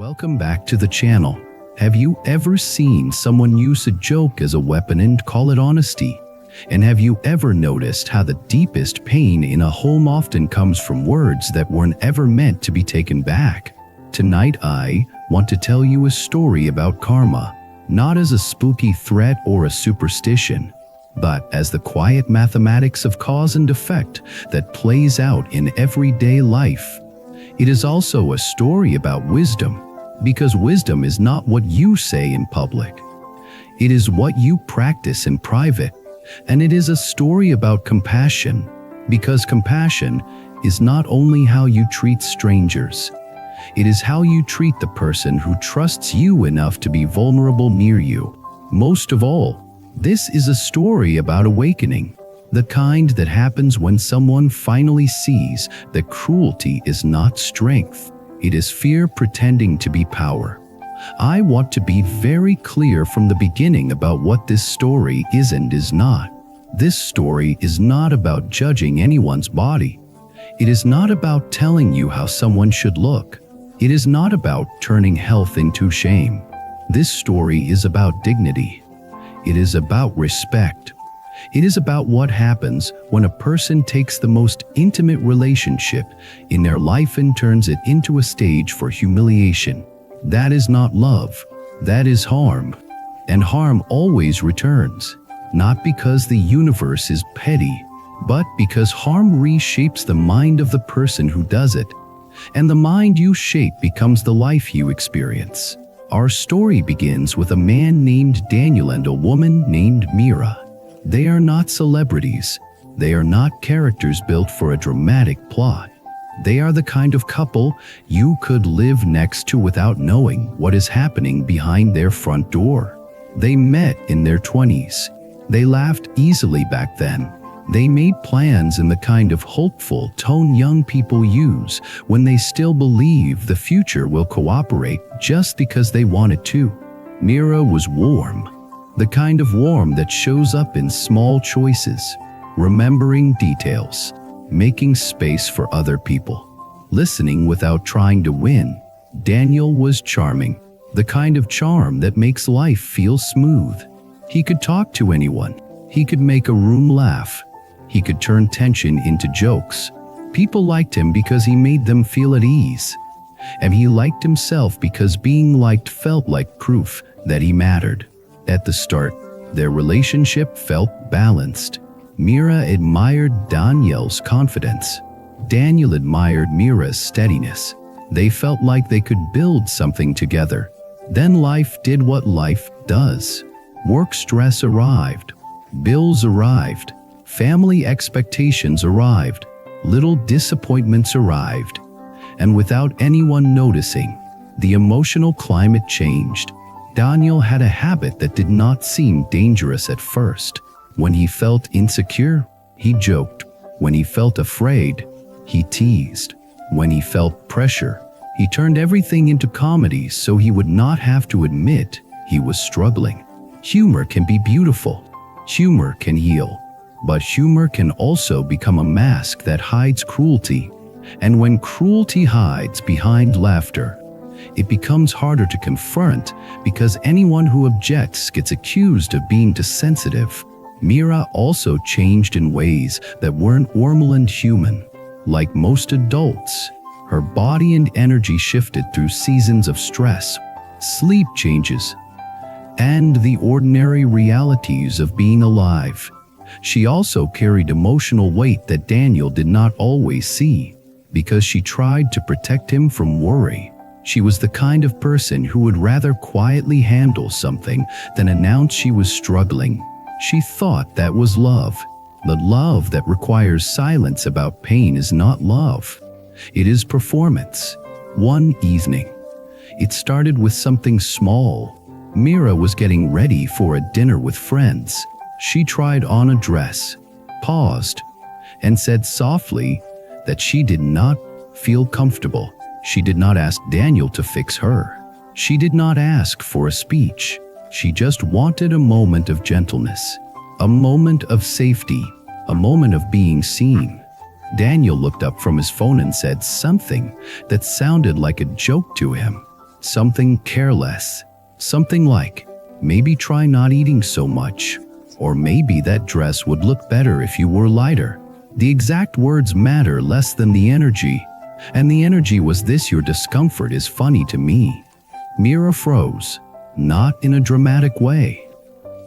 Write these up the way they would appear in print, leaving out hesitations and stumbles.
Welcome back to the channel. Have you ever seen someone use a joke as a weapon and call it honesty? And have you ever noticed how the deepest pain in a home often comes from words that weren't ever meant to be taken back? Tonight I want to tell you a story about karma, not as a spooky threat or a superstition, but as the quiet mathematics of cause and effect that plays out in everyday life. It is also a story about wisdom, because wisdom is not what you say in public. It is what you practice in private. And it is a story about compassion, because compassion is not only how you treat strangers, it is how you treat the person who trusts you enough to be vulnerable near you. Most of all, this is a story about awakening, the kind that happens when someone finally sees that cruelty is not strength, it is fear pretending to be power. I want to be very clear from the beginning about what this story is and is not. This story is not about judging anyone's body. It is not about telling you how someone should look. It is not about turning health into shame. This story is about dignity. It is about respect. It is about what happens when a person takes the most intimate relationship in their life and turns it into a stage for humiliation. That is not love. That is harm. And harm always returns, not because the universe is petty, but because harm reshapes the mind of the person who does it. And the mind you shape becomes the life you experience. Our story begins with a man named Daniel and a woman named Mira. They are not celebrities. They are not characters built for a dramatic plot. They are the kind of couple you could live next to without knowing what is happening behind their front door. They met in their 20s. They laughed easily back then. They made plans in the kind of hopeful tone young people use when they still believe the future will cooperate just because they want it to. Mira was warm. The kind of warm that shows up in small choices, remembering details, making space for other people, listening without trying to win. Daniel was charming, the kind of charm that makes life feel smooth. He could talk to anyone. He could make a room laugh. He could turn tension into jokes. People liked him because he made them feel at ease. And he liked himself because being liked felt like proof that he mattered. At the start, their relationship felt balanced. Mira admired Daniel's confidence. Daniel admired Mira's steadiness. They felt like they could build something together. Then life did what life does. Work stress arrived. Bills arrived. Family expectations arrived. Little disappointments arrived. And without anyone noticing, the emotional climate changed. Daniel had a habit that did not seem dangerous at first. When he felt insecure, he joked. When he felt afraid, he teased. When he felt pressure, he turned everything into comedy so he would not have to admit he was struggling. Humor can be beautiful. Humor can heal. But humor can also become a mask that hides cruelty. And when cruelty hides behind laughter, it becomes harder to confront because anyone who objects gets accused of being too sensitive. Mira also changed in ways that weren't normal and human. Like most adults, her body and energy shifted through seasons of stress, sleep changes, and the ordinary realities of being alive. She also carried emotional weight that Daniel did not always see, because she tried to protect him from worry. She was the kind of person who would rather quietly handle something than announce she was struggling. She thought that was love. The love that requires silence about pain is not love. It is performance. One evening, it started with something small. Mira was getting ready for a dinner with friends. She tried on a dress, paused, and said softly that she did not feel comfortable. She did not ask Daniel to fix her. She did not ask for a speech. She just wanted a moment of gentleness, a moment of safety, a moment of being seen. Daniel looked up from his phone and said something that sounded like a joke to him. Something careless. Something like, maybe try not eating so much. Or maybe that dress would look better if you were lighter. The exact words matter less than the energy. And the energy was this: your discomfort is funny to me. Mira froze. Not in a dramatic way.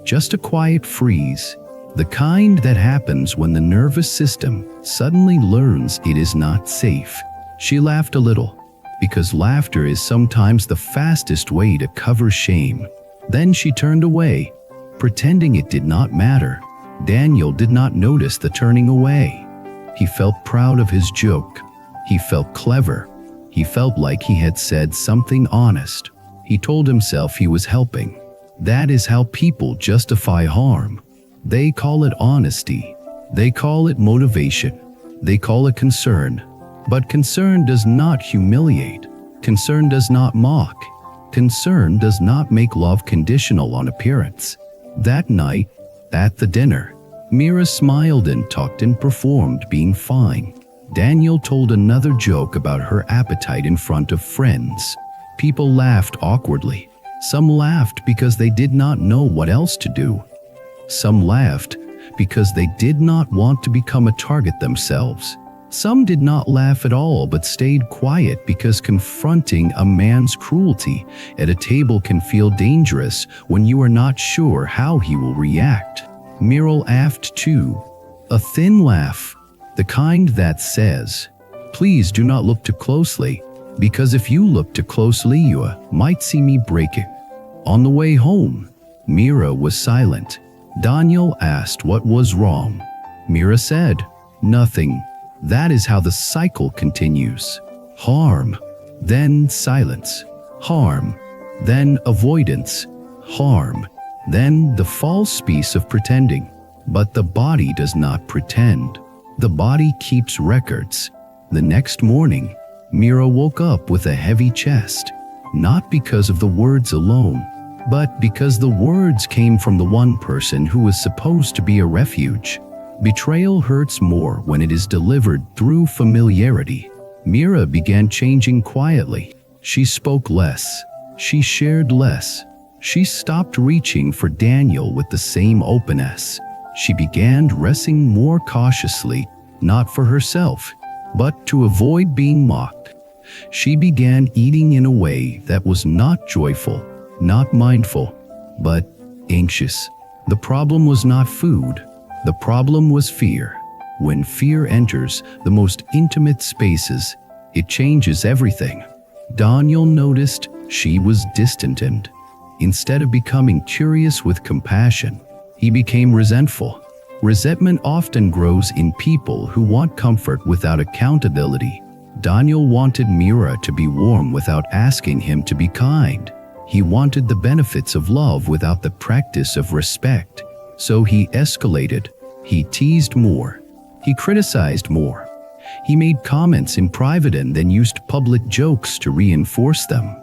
Just a quiet freeze. The kind that happens when the nervous system suddenly learns it is not safe. She laughed a little, because laughter is sometimes the fastest way to cover shame. Then she turned away, pretending it did not matter. Daniel did not notice the turning away. He felt proud of his joke. He felt clever. He felt like he had said something honest. He told himself he was helping. That is how people justify harm. They call it honesty. They call it motivation. They call it concern. But concern does not humiliate. Concern does not mock. Concern does not make love conditional on appearance. That night, at the dinner, Mira smiled and talked and performed being fine. Daniel told another joke about her appetite in front of friends. People laughed awkwardly. Some laughed because they did not know what else to do. Some laughed because they did not want to become a target themselves. Some did not laugh at all but stayed quiet because confronting a man's cruelty at a table can feel dangerous when you are not sure how he will react. Mira laughed too. A thin laugh, the kind that says, "Please do not look too closely, because if you look too closely you might see me breaking." On the way home, Mira was silent. Daniel asked what was wrong. Mira said, "Nothing." That is how the cycle continues. Harm, then silence. Harm, then avoidance. Harm, then the false piece of pretending. But the body does not pretend. The body keeps records. The next morning, Mira woke up with a heavy chest, not because of the words alone, but because the words came from the one person who was supposed to be a refuge. Betrayal hurts more when it is delivered through familiarity. Mira began changing quietly. She spoke less. She shared less. She stopped reaching for Daniel with the same openness. She began dressing more cautiously, not for herself, but to avoid being mocked. She began eating in a way that was not joyful, not mindful, but anxious. The problem was not food. The problem was fear. When fear enters the most intimate spaces, it changes everything. Daniel noticed she was distant. Instead of becoming curious with compassion, he became resentful. Resentment often grows in people who want comfort without accountability. Daniel wanted Mira to be warm without asking him to be kind. He wanted the benefits of love without the practice of respect. So he escalated. He teased more. He criticized more. He made comments in private and then used public jokes to reinforce them.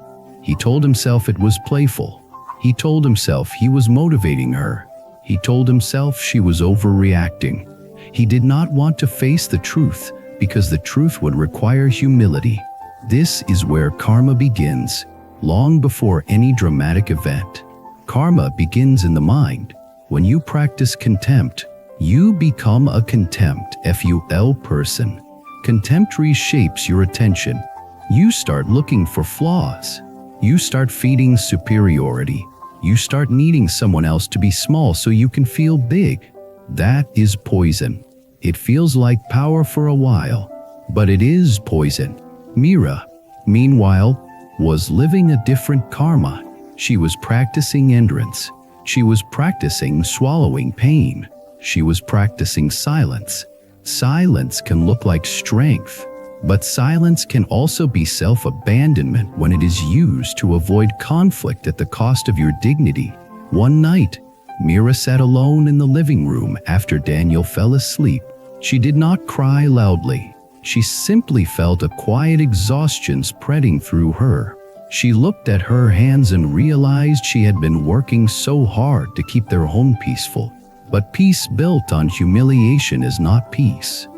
He told himself it was playful. He told himself he was motivating her. He told himself she was overreacting. He did not want to face the truth because the truth would require humility. This is where karma begins, long before any dramatic event. Karma begins in the mind. When you practice contempt, you become a contempt FUL person. Contempt reshapes your attention. You start looking for flaws. You start feeding superiority. You start needing someone else to be small so you can feel big. That is poison. It feels like power for a while, but it is poison. Mira, meanwhile, was living a different karma. She was practicing endurance. She was practicing swallowing pain. She was practicing silence. Silence can look like strength, but silence can also be self-abandonment when it is used to avoid conflict at the cost of your dignity. One night, Mira sat alone in the living room after Daniel fell asleep. She did not cry loudly. She simply felt a quiet exhaustion spreading through her. She looked at her hands and realized she had been working so hard to keep their home peaceful. But peace built on humiliation is not peace.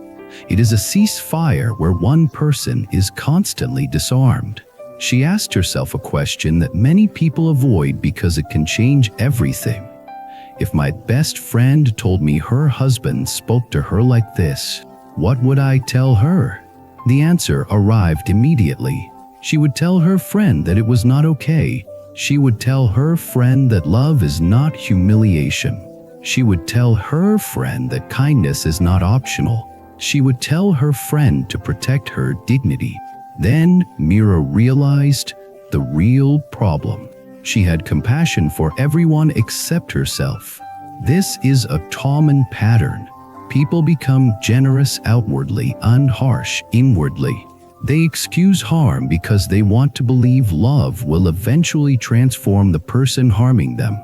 It is a ceasefire where one person is constantly disarmed. She asked herself a question that many people avoid because it can change everything. If my best friend told me her husband spoke to her like this, what would I tell her? The answer arrived immediately. She would tell her friend that it was not okay. She would tell her friend that love is not humiliation. She would tell her friend that kindness is not optional. She would tell her friend to protect her dignity. Then Mira realized the real problem. She had compassion for everyone except herself. This is a common pattern. People become generous outwardly and harsh inwardly. They excuse harm because they want to believe love will eventually transform the person harming them.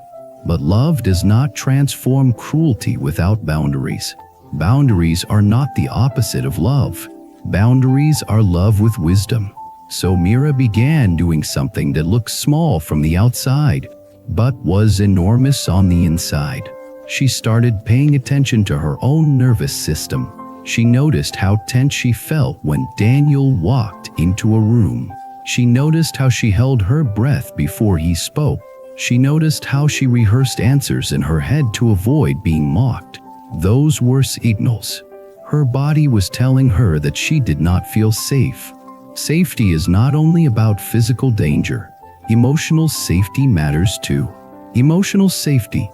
But love does not transform cruelty without boundaries. Boundaries are not the opposite of love. Boundaries are love with wisdom. So Mira began doing something that looked small from the outside, but was enormous on the inside. She started paying attention to her own nervous system. She noticed how tense she felt when Daniel walked into a room. She noticed how she held her breath before he spoke. She noticed how she rehearsed answers in her head to avoid being mocked. Those were signals. Her body was telling her that she did not feel safe. Safety is not only about physical danger. Emotional safety matters too. Emotional safety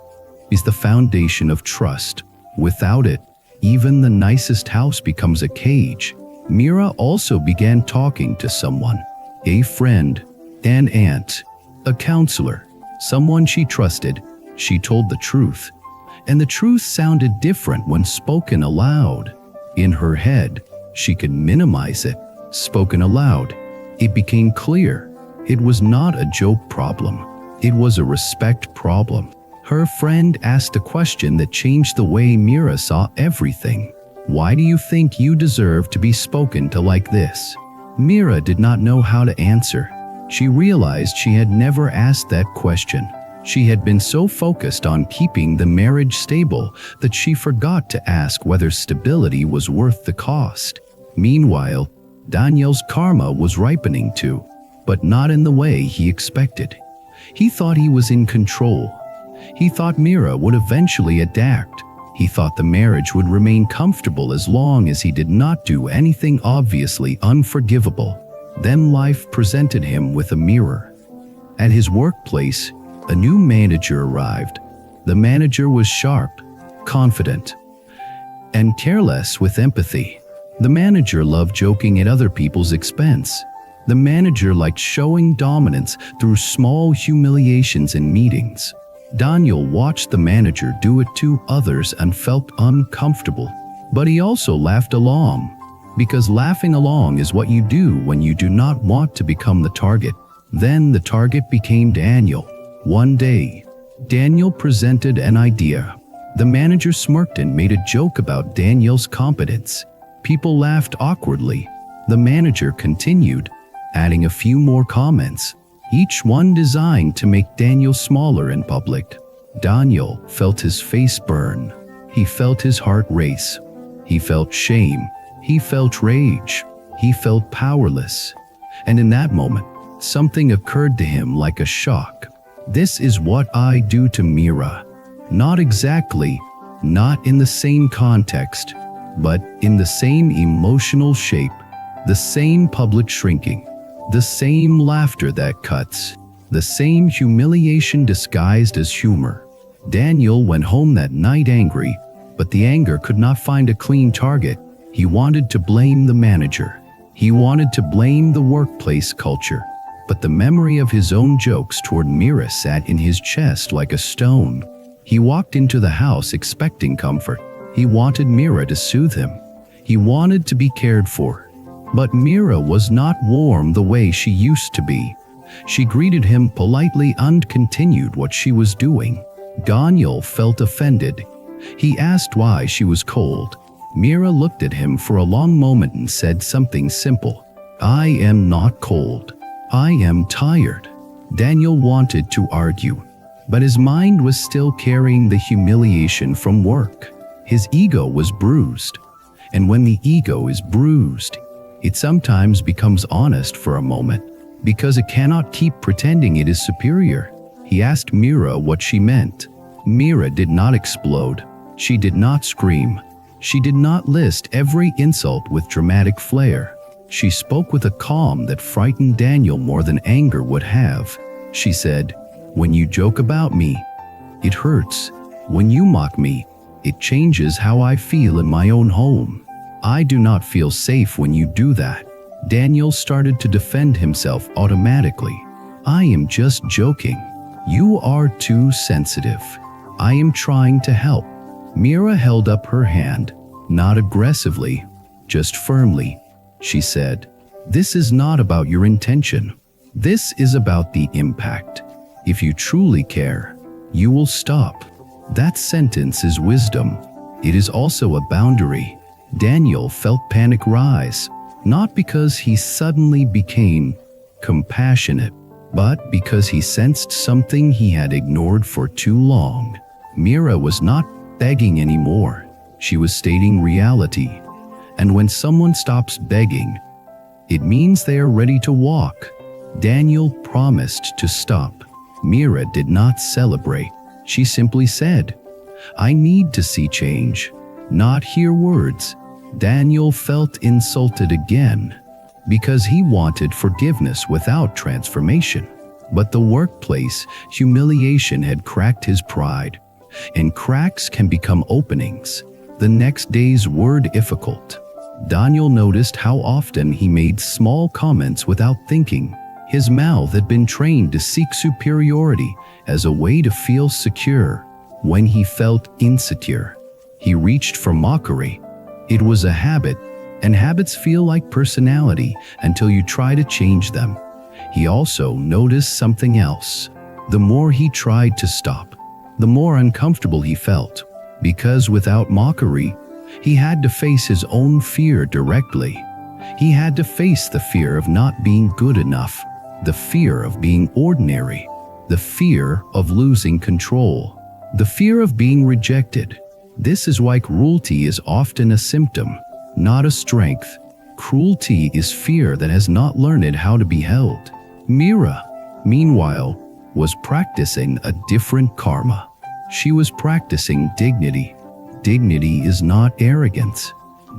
is the foundation of trust. Without it, even the nicest house becomes a cage. Mira also began talking to someone, a friend, an aunt, a counselor, someone she trusted. She told the truth, and the truth sounded different when spoken aloud. In her head, she could minimize it. Spoken aloud, it became clear. It was not a joke problem. It was a respect problem. Her friend asked a question that changed the way Mira saw everything. Why do you think you deserve to be spoken to like this? Mira did not know how to answer. She realized she had never asked that question. She had been so focused on keeping the marriage stable that she forgot to ask whether stability was worth the cost. Meanwhile, Daniel's karma was ripening too, but not in the way he expected. He thought he was in control. He thought Mira would eventually adapt. He thought the marriage would remain comfortable as long as he did not do anything obviously unforgivable. Then life presented him with a mirror. At his workplace, a new manager arrived. The manager was sharp, confident, and careless with empathy. The manager loved joking at other people's expense. The manager liked showing dominance through small humiliations in meetings. Daniel watched the manager do it to others and felt uncomfortable. But he also laughed along, because laughing along is what you do when you do not want to become the target. Then the target became Daniel. One day, Daniel presented an idea. The manager smirked and made a joke about Daniel's competence. People laughed awkwardly. The manager continued, adding a few more comments, each one designed to make Daniel smaller in public. Daniel felt his face burn. He felt his heart race. He felt shame. He felt rage. He felt powerless. And in that moment, something occurred to him like a shock. This is what I do to Mira. Not exactly, not in the same context, but in the same emotional shape, the same public shrinking, the same laughter that cuts, the same humiliation disguised as humor. Daniel went home that night angry, but the anger could not find a clean target. He wanted to blame the manager. He wanted to blame the workplace culture, but the memory of his own jokes toward Mira sat in his chest like a stone. He walked into the house expecting comfort. He wanted Mira to soothe him. He wanted to be cared for. But Mira was not warm the way she used to be. She greeted him politely and continued what she was doing. Daniel felt offended. He asked why she was cold. Mira looked at him for a long moment and said something simple. I am not cold. I am tired. Daniel wanted to argue, but his mind was still carrying the humiliation from work. His ego was bruised, and when the ego is bruised, it sometimes becomes honest for a moment. Because it cannot keep pretending it is superior. He asked Mira what she meant. Mira did not explode. She did not scream. She did not list every insult with dramatic flair. She spoke with a calm that frightened Daniel more than anger would have. She said, "When you joke about me, it hurts. When you mock me, it changes how I feel in my own home. I do not feel safe when you do that." Daniel started to defend himself automatically. "I am just joking. You are too sensitive. I am trying to help." Mira held up her hand, not aggressively, just firmly. She said, "This is not about your intention. This is about the impact. If you truly care, you will stop." That sentence is wisdom. It is also a boundary. Daniel felt panic rise, not because he suddenly became compassionate, but because he sensed something he had ignored for too long. Mira was not begging anymore. She was stating reality. And when someone stops begging, it means they are ready to walk. Daniel promised to stop. Mira did not celebrate. She simply said, "I need to see change, not hear words." Daniel felt insulted again, because he wanted forgiveness without transformation. But the workplace humiliation had cracked his pride, and cracks can become openings. The next days were difficult. Daniel noticed how often he made small comments without thinking. His mouth had been trained to seek superiority as a way to feel secure. When he felt insecure, he reached for mockery. It was a habit, and habits feel like personality until you try to change them. He also noticed something else. The more he tried to stop, the more uncomfortable he felt, because without mockery, he had to face his own fear directly. He had to face the fear of not being good enough, the fear of being ordinary, the fear of losing control, the fear of being rejected. This is why cruelty is often a symptom, not a strength. Cruelty is fear that has not learned how to be held. Mira, meanwhile, was practicing a different karma. She was practicing dignity. Dignity is not arrogance.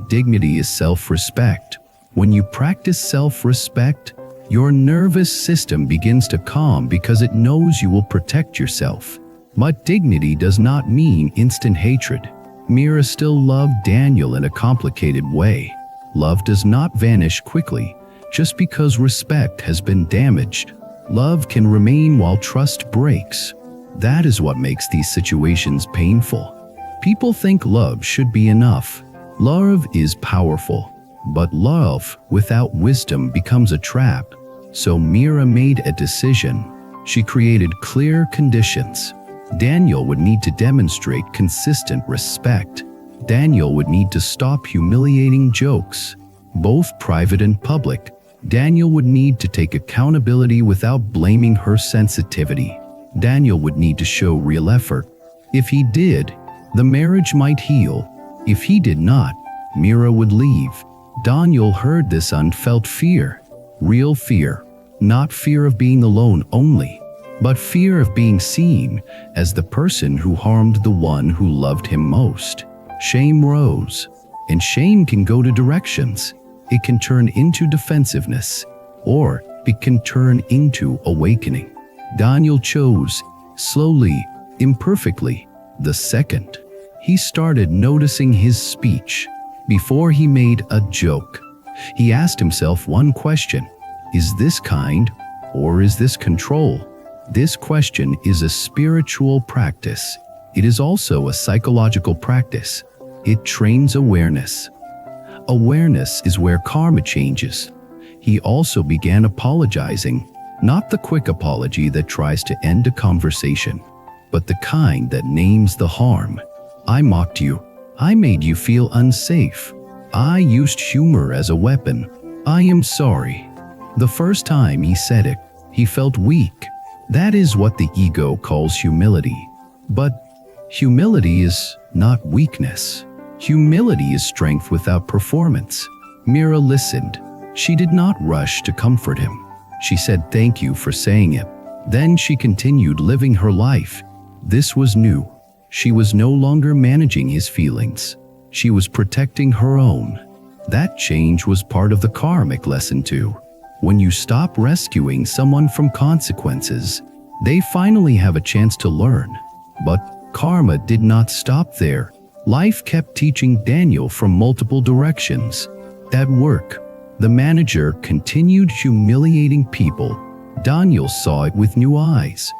Dignity is self-respect. When you practice self-respect, your nervous system begins to calm because it knows you will protect yourself. But dignity does not mean instant hatred. Mira still loved Daniel in a complicated way. Love does not vanish quickly just because respect has been damaged. Love can remain while trust breaks. That is what makes these situations painful. People think love should be enough. Love is powerful, but love without wisdom becomes a trap. So Mira made a decision. She created clear conditions. Daniel would need to demonstrate consistent respect. Daniel would need to stop humiliating jokes, both private and public. Daniel would need to take accountability without blaming her sensitivity. Daniel would need to show real effort. If he did, the marriage might heal. If he did not, Mira would leave. Daniel heard this unfelt fear. Real fear. Not fear of being alone only, but fear of being seen as the person who harmed the one who loved him most. Shame rose, and shame can go to directions. It can turn into defensiveness, or it can turn into awakening. Daniel chose, slowly, imperfectly, the second. He started noticing his speech. Before he made a joke, he asked himself one question: is this kind, or is this control? This question is a spiritual practice. It is also a psychological practice. It trains awareness. Awareness is where karma changes. He also began apologizing, not the quick apology that tries to end a conversation, but the kind that names the harm. I mocked you. I made you feel unsafe. I used humor as a weapon. I am sorry. The first time he said it, he felt weak. That is what the ego calls humility. But humility is not weakness. Humility is strength without performance. Mira listened. She did not rush to comfort him. She said thank you for saying it. Then she continued living her life. This was new. She was no longer managing his feelings. She was protecting her own. That change was part of the karmic lesson too. When you stop rescuing someone from consequences, they finally have a chance to learn. But karma did not stop there. Life kept teaching Daniel from multiple directions. At work, the manager continued humiliating people. Daniel saw it with new eyes.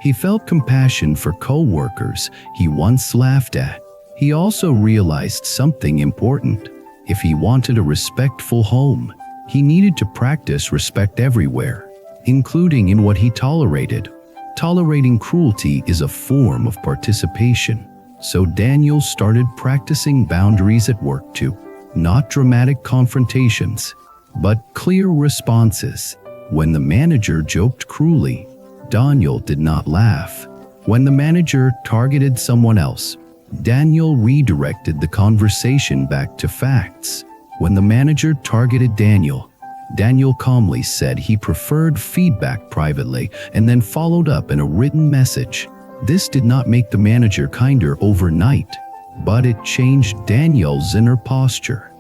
He felt compassion for co-workers he once laughed at. He also realized something important. If he wanted a respectful home, he needed to practice respect everywhere, including in what he tolerated. Tolerating cruelty is a form of participation. So Daniel started practicing boundaries at work too. Not dramatic confrontations, but clear responses. When the manager joked cruelly, Daniel did not laugh. When the manager targeted someone else, Daniel redirected the conversation back to facts. When the manager targeted Daniel calmly said he preferred feedback privately and then followed up in a written message. This did not make the manager kinder overnight, but it changed Daniel's inner posture.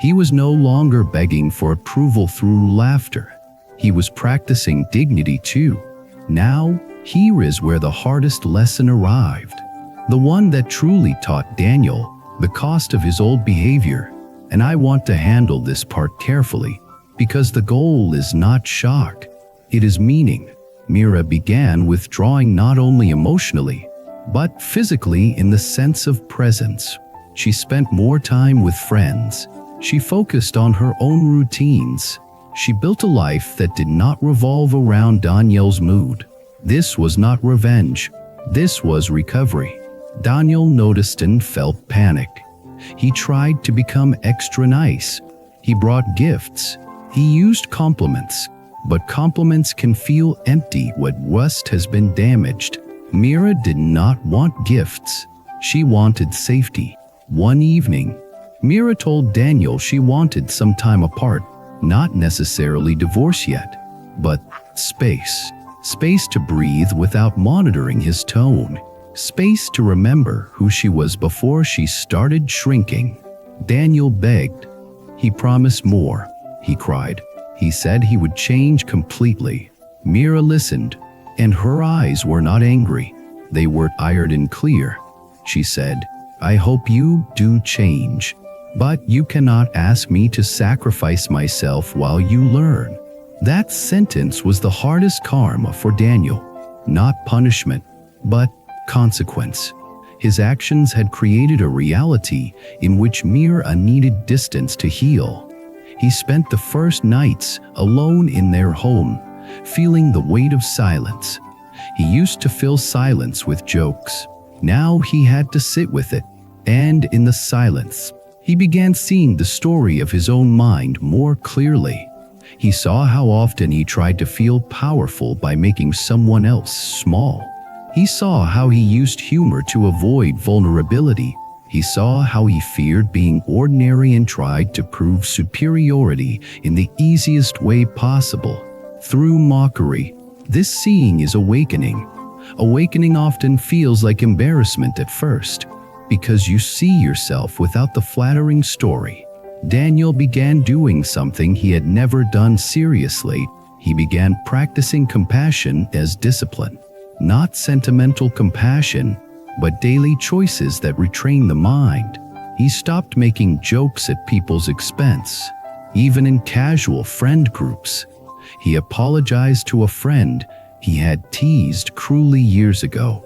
He was no longer begging for approval through laughter. He was practicing dignity too. Now, here is where the hardest lesson arrived. The one that truly taught Daniel the cost of his old behavior. And I want to handle this part carefully, because the goal is not shock, it is meaning. Mira began withdrawing not only emotionally, but physically in the sense of presence. She spent more time with friends. She focused on her own routines. She built a life that did not revolve around Daniel's mood. This was not revenge. This was recovery. Daniel noticed and felt panic. He tried to become extra nice. He brought gifts. He used compliments. But compliments can feel empty when rust has been damaged. Mira did not want gifts. She wanted safety. One evening, Mira told Daniel she wanted some time apart, not necessarily divorce yet, but space. Space to breathe without monitoring his tone. Space to remember who she was before she started shrinking. Daniel begged. He promised more. He cried. He said he would change completely. Mira listened, and her eyes were not angry. They were tired and clear. She said, I hope you do change, but you cannot ask me to sacrifice myself while you learn. That sentence was the hardest karma for Daniel. Not punishment, but consequence. His actions had created a reality in which Mira needed distance to heal. He spent the first nights alone in their home, feeling the weight of silence. He used to fill silence with jokes. Now he had to sit with it, and in the silence, he began seeing the story of his own mind more clearly. He saw how often he tried to feel powerful by making someone else small. He saw how he used humor to avoid vulnerability. He saw how he feared being ordinary and tried to prove superiority in the easiest way possible, through mockery. This seeing is awakening. Awakening often feels like embarrassment at first, because you see yourself without the flattering story. Daniel began doing something he had never done seriously. He began practicing compassion as discipline. Not sentimental compassion, but daily choices that retrain the mind. He stopped making jokes at people's expense, even in casual friend groups. He apologized to a friend he had teased cruelly years ago.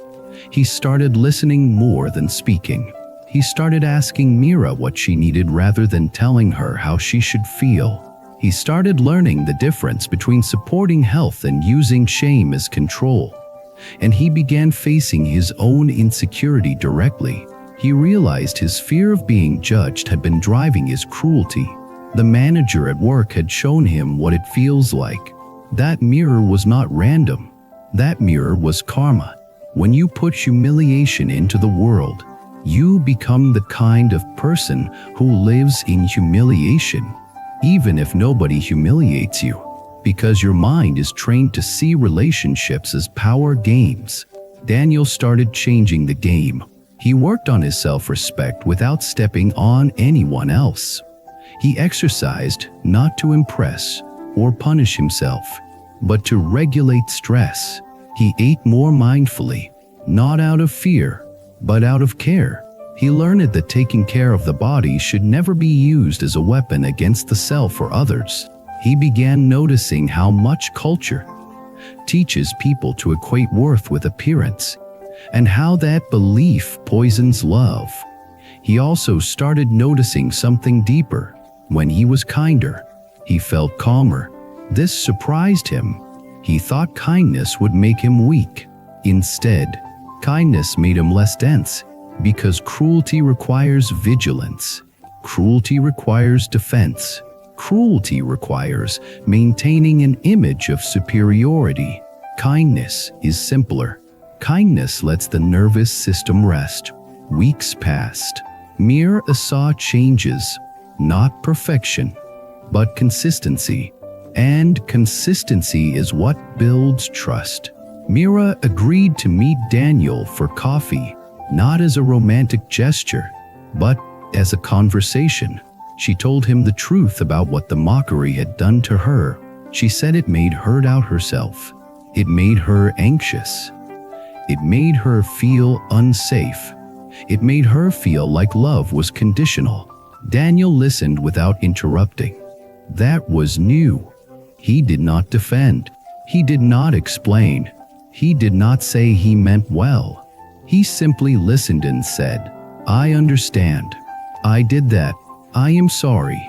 He started listening more than speaking. He started asking Mira what she needed rather than telling her how she should feel. He started learning the difference between supporting health and using shame as control. And he began facing his own insecurity directly. He realized his fear of being judged had been driving his cruelty. The manager at work had shown him what it feels like. That mirror was not random. That mirror was karma. When you put humiliation into the world, you become the kind of person who lives in humiliation, even if nobody humiliates you. because your mind is trained to see relationships as power games. Daniel started changing the game. He worked on his self-respect without stepping on anyone else. He exercised not to impress or punish himself, but to regulate stress. He ate more mindfully, not out of fear, but out of care. He learned that taking care of the body should never be used as a weapon against the self or others. He began noticing how much culture teaches people to equate worth with appearance, and how that belief poisons love. He also started noticing something deeper. When he was kinder, he felt calmer. This surprised him. He thought kindness would make him weak. Instead, kindness made him less dense, because cruelty requires vigilance. Cruelty requires defense. Cruelty requires maintaining an image of superiority. Kindness is simpler. Kindness lets the nervous system rest. Weeks passed. Mir saw changes, not perfection, but consistency. And consistency is what builds trust. Mira agreed to meet Daniel for coffee, not as a romantic gesture, but as a conversation. She told him the truth about what the mockery had done to her. She said it made her doubt herself. It made her anxious. It made her feel unsafe. It made her feel like love was conditional. Daniel listened without interrupting. That was new. He did not defend. He did not explain. He did not say he meant well. He simply listened and said, "I understand. I did that. I am sorry."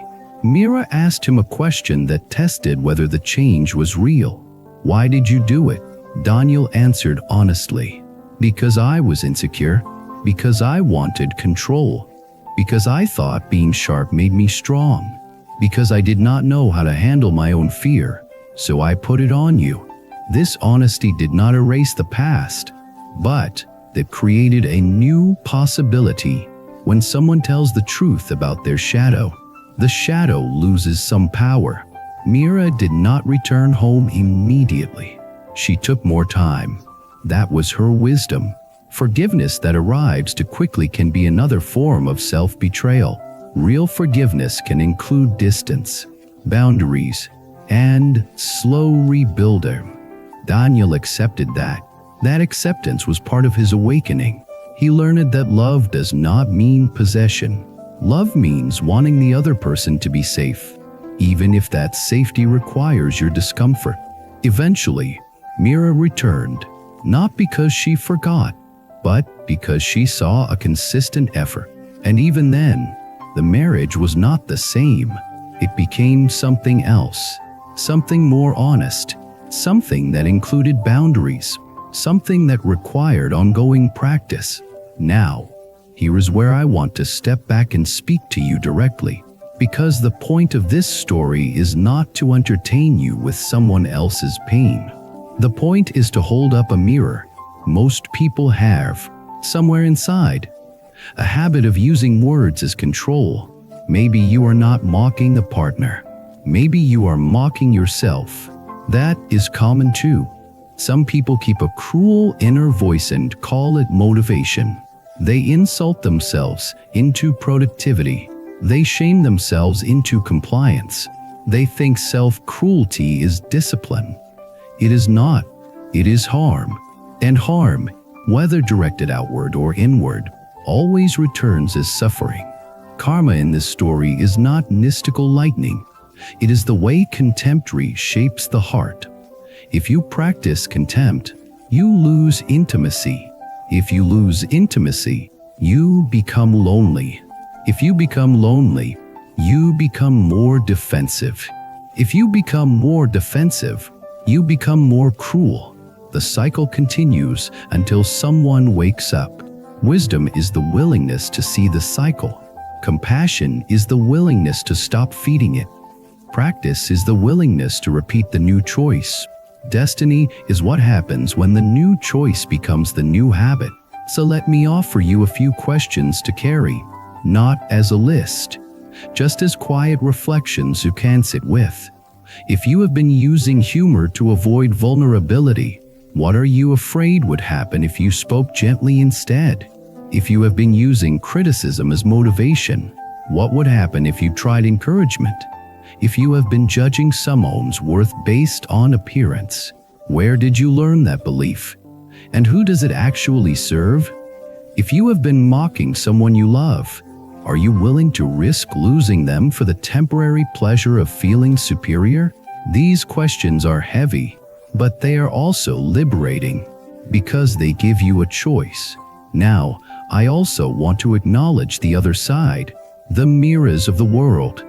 Mira asked him a question that tested whether the change was real. "Why did you do it?" Daniel answered honestly. "Because I was insecure. Because I wanted control. Because I thought being sharp made me strong. Because I did not know how to handle my own fear, so I put it on you." This honesty did not erase the past, but it created a new possibility. When someone tells the truth about their shadow, the shadow loses some power. Mira did not return home immediately. She took more time. That was her wisdom. Forgiveness that arrives too quickly can be another form of self-betrayal. Real forgiveness can include distance, boundaries, and slow rebuilding. Daniel accepted that. That acceptance was part of his awakening. He learned that love does not mean possession. Love means wanting the other person to be safe, even if that safety requires your discomfort. Eventually, Mira returned, not because she forgot, but because she saw a consistent effort. And even then, the marriage was not the same. It became something else, something more honest, something that included boundaries, something that required ongoing practice. Now, here is where I want to step back and speak to you directly, because the point of this story is not to entertain you with someone else's pain. The point is to hold up a mirror most people have, somewhere inside, a habit of using words as control. Maybe you are not mocking the partner. Maybe you are mocking yourself. That is common too. Some people keep a cruel inner voice and call it motivation. They insult themselves into productivity. They shame themselves into compliance. They think self-cruelty is discipline. It is not. It is harm. And harm, whether directed outward or inward, always returns as suffering. Karma in this story is not mystical lightning. It is the way contempt reshapes the heart. If you practice contempt, you lose intimacy. If you lose intimacy, you become lonely. If you become lonely, you become more defensive. If you become more defensive, you become more cruel. The cycle continues until someone wakes up. Wisdom is the willingness to see the cycle. Compassion is the willingness to stop feeding it. Practice is the willingness to repeat the new choice. Destiny is what happens when the new choice becomes the new habit. So let me offer you a few questions to carry, not as a list, just as quiet reflections you can sit with. If you have been using humor to avoid vulnerability, what are you afraid would happen if you spoke gently instead? If you have been using criticism as motivation, what would happen if you tried encouragement? If you have been judging someone's worth based on appearance, where did you learn that belief? And who does it actually serve? If you have been mocking someone you love, are you willing to risk losing them for the temporary pleasure of feeling superior? These questions are heavy, but they are also liberating because they give you a choice. Now, I also want to acknowledge the other side, the mirrors of the world.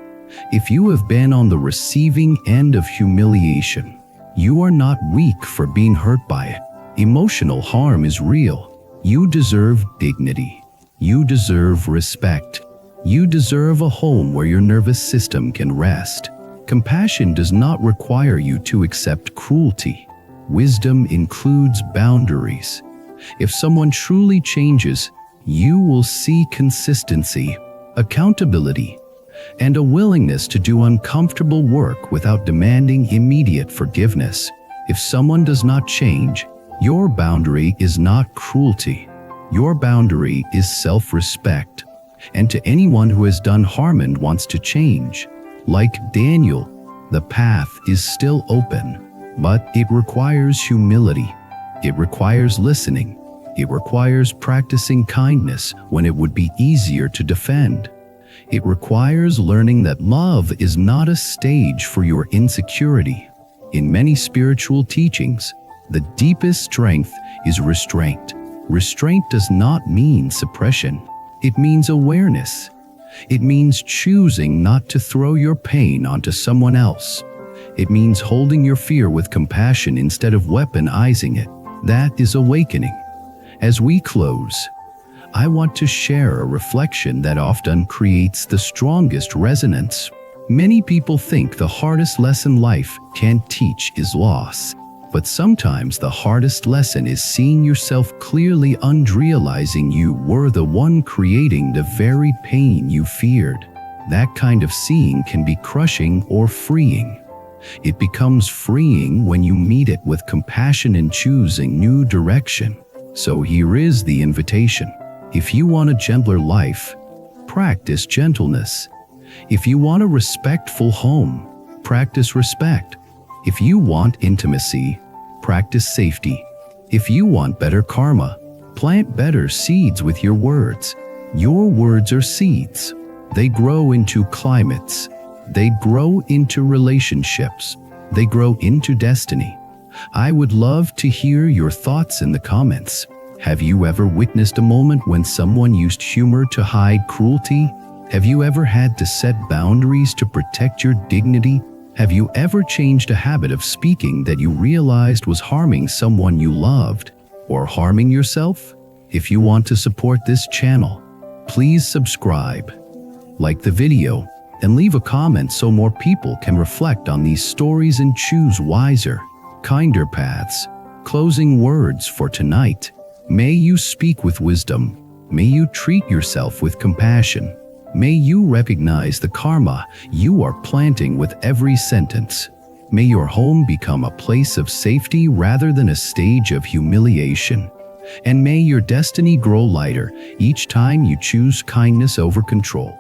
If you have been on the receiving end of humiliation, you are not weak for being hurt by it. Emotional harm is real. You deserve dignity. You deserve respect. You deserve a home where your nervous system can rest. Compassion does not require you to accept cruelty. Wisdom includes boundaries. If someone truly changes, you will see consistency, accountability, and a willingness to do uncomfortable work without demanding immediate forgiveness. If someone does not change, your boundary is not cruelty. Your boundary is self-respect. And to anyone who has done harm and wants to change, like Daniel, the path is still open, but it requires humility. It requires listening. It requires practicing kindness when it would be easier to defend. It requires learning that love is not a stage for your insecurity. In many spiritual teachings, the deepest strength is restraint. Restraint does not mean suppression. It means awareness. It means choosing not to throw your pain onto someone else. It means holding your fear with compassion instead of weaponizing it. That is awakening. As we close, I want to share a reflection that often creates the strongest resonance. Many people think the hardest lesson life can teach is loss. But sometimes the hardest lesson is seeing yourself clearly and realizing you were the one creating the very pain you feared. That kind of seeing can be crushing or freeing. It becomes freeing when you meet it with compassion and choosing new direction. So here is the invitation. If you want a gentler life, practice gentleness. If you want a respectful home, practice respect. If you want intimacy, practice safety. If you want better karma, plant better seeds with your words. Your words are seeds. They grow into climates. They grow into relationships. They grow into destiny. I would love to hear your thoughts in the comments. Have you ever witnessed a moment when someone used humor to hide cruelty? Have you ever had to set boundaries to protect your dignity? Have you ever changed a habit of speaking that you realized was harming someone you loved or harming yourself? If you want to support this channel, please subscribe, like the video, and leave a comment so more people can reflect on these stories and choose wiser, kinder paths. Closing words for tonight. May you speak with wisdom. May you treat yourself with compassion. May you recognize the karma you are planting with every sentence. May your home become a place of safety rather than a stage of humiliation. And may your destiny grow lighter each time you choose kindness over control.